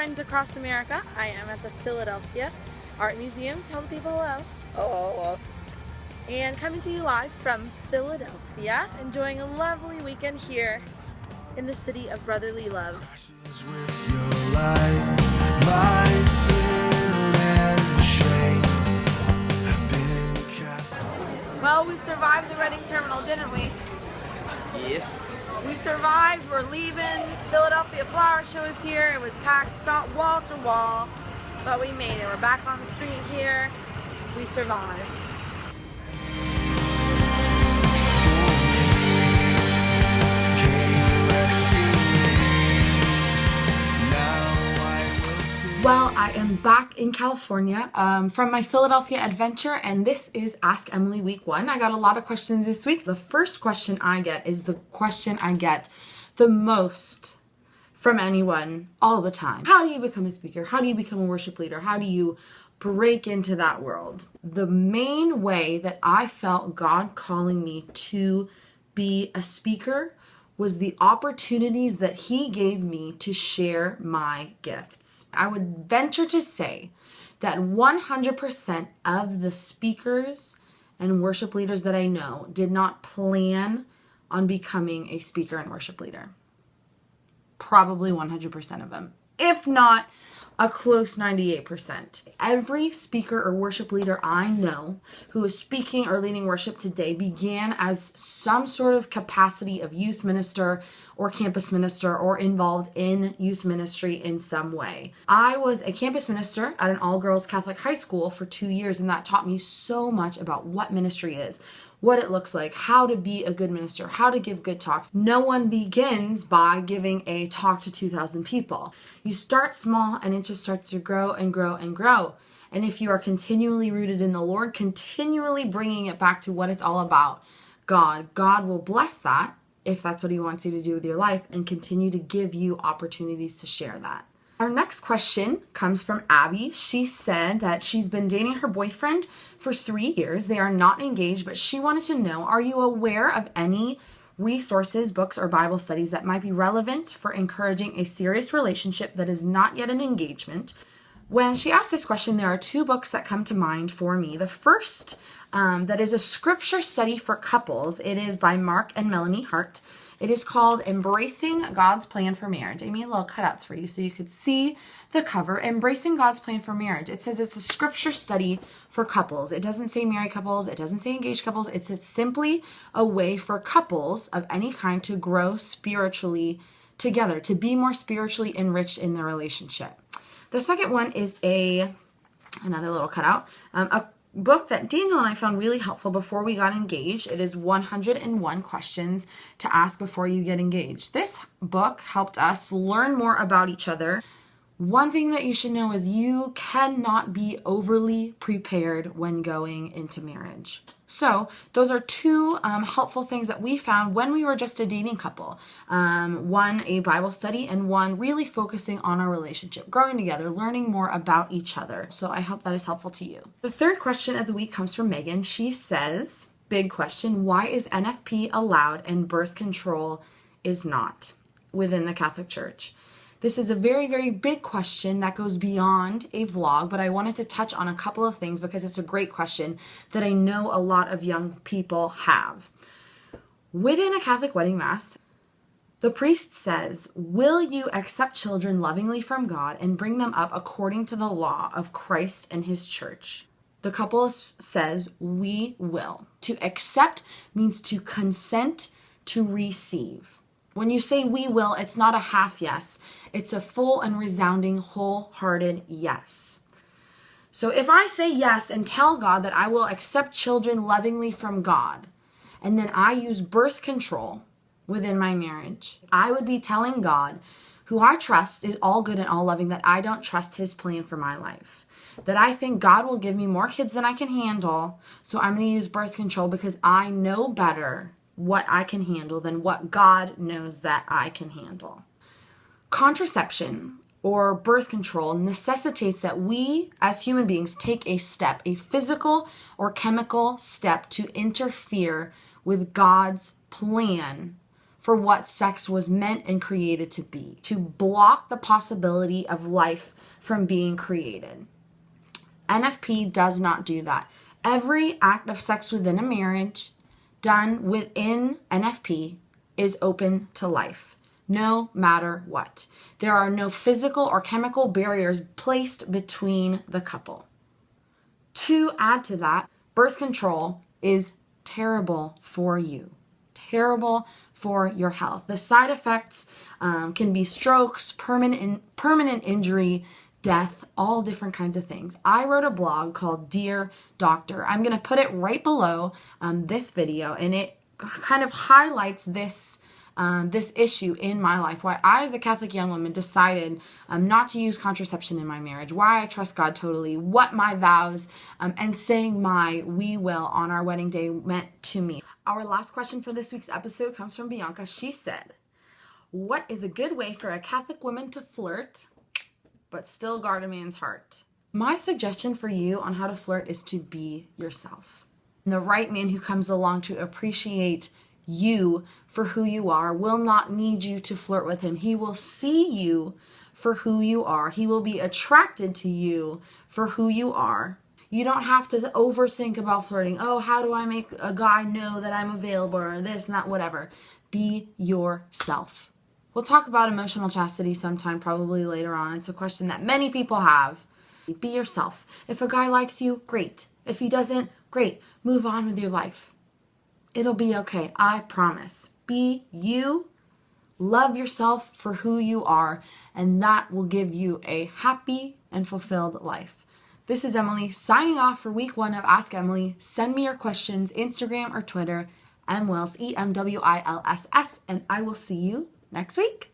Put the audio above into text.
lines across America. I am at the Philadelphia Art Museum. Tell the people hello. Hello. And coming to you live from Philadelphia, enjoying a lovely weekend here in the city of brotherly love. Well, we survived the Reading terminal, didn't we? Yes. We survived. We're leaving. Philadelphia Flower Show is here. It was packed about wall to wall, but we made it. We're back on the street here. We survived. Well, I am back in California from my Philadelphia adventure, and this is Ask Emily Week 1. I got a lot of questions this week. The first question I get is the question I get the most from anyone all the time. How do you become a speaker? How do you become a worship leader? How do you break into that world? The main way that I felt God calling me to be a speaker was the opportunities that he gave me to share my gifts. I would venture to say that 100% of the speakers and worship leaders that I know did not plan on becoming a speaker and worship leader. Probably 100% of them, if not a close 98%. Every speaker or worship leader I know who is speaking or leading worship today began as some sort of capacity of youth minister or campus minister or involved in youth ministry in some way. I was a campus minister at an all-girls Catholic high school for 2 years, and that taught me so much about what ministry is, what it looks like, how to be a good minister, how to give good talks. No one begins by giving a talk to 2,000 people. You start small and it just starts to grow and grow and grow. And if you are continually rooted in the Lord, continually bringing it back to what it's all about, God will bless that if that's what he wants you to do with your life and continue to give you opportunities to share that. Our next question comes from Abby. She said that she's been dating her boyfriend for 3 years. They are not engaged, but she wanted to know, are you aware of any resources, books, or Bible studies that might be relevant for encouraging a serious relationship that is not yet an engagement? When she asked this question, there are 2 books that come to mind for me. The first, that is a scripture study for couples. It is by Mark and Melanie Hart. It is called Embracing God's Plan for Marriage. I made little cutouts for you so you could see the cover. Embracing God's Plan for Marriage. It says it's a scripture study for couples. It doesn't say married couples. It doesn't say engaged couples. It's simply a way for couples of any kind to grow spiritually together, to be more spiritually enriched in their relationship. The second one is another little cutout, a book that Daniel and I found really helpful before we got engaged. It is 101 Questions to Ask Before You Get Engaged. This book helped us learn more about each other. One thing that you should know is you cannot be overly prepared when going into marriage. So those are 2 helpful things that we found when we were just a dating couple. One, a Bible study, and one really focusing on our relationship, growing together, learning more about each other. So I hope that is helpful to you. The third question of the week comes from Megan. She says, big question, why is NFP allowed and birth control is not within the Catholic Church? This is a very, very big question that goes beyond a vlog, but I wanted to touch on a couple of things because it's a great question that I know a lot of young people have. Within a Catholic wedding mass, the priest says, will you accept children lovingly from God and bring them up according to the law of Christ and his church? The couple says, we will. To accept means to consent to receive. When you say we will, it's not a half yes. It's a full and resounding, wholehearted yes. So if I say yes and tell God that I will accept children lovingly from God, and then I use birth control within my marriage, I would be telling God, who I trust is all good and all loving, that I don't trust his plan for my life. That I think God will give me more kids than I can handle, so I'm going to use birth control because I know better what I can handle than what God knows that I can handle. Contraception or birth control necessitates that we as human beings take a step, a physical or chemical step to interfere with God's plan for what sex was meant and created to be, to block the possibility of life from being created. NFP does not do that. Every act of sex within a marriage done within NFP is open to life, no matter what. There are no physical or chemical barriers placed between the couple. To add to that, birth control is terrible for you, terrible for your health. The side effects can be strokes, permanent injury, death, all different kinds of things. I wrote a blog called Dear Doctor. I'm going to put it right below this video, and it kind of highlights this issue in my life, why I, as a Catholic young woman, decided not to use contraception in my marriage, why I trust God totally, what my vows and saying my "we will" on our wedding day meant to me. Our last question for this week's episode comes from Bianca. She said, "What is a good way for a Catholic woman to flirt but still guard a man's heart?" My suggestion for you on how to flirt is to be yourself. And the right man who comes along to appreciate you for who you are will not need you to flirt with him. He will see you for who you are. He will be attracted to you for who you are. You don't have to overthink about flirting. Oh, how do I make a guy know that I'm available, or this, not whatever. Be yourself. We'll talk about emotional chastity sometime, probably later on. It's a question that many people have. Be yourself. If a guy likes you, great. If he doesn't, great. Move on with your life. It'll be okay. I promise. Be you. Love yourself for who you are, and that will give you a happy and fulfilled life. This is Emily signing off for week 1 of Ask Emily. Send me your questions, Instagram or Twitter, Emwills, EMWILSS, and I will see you next week.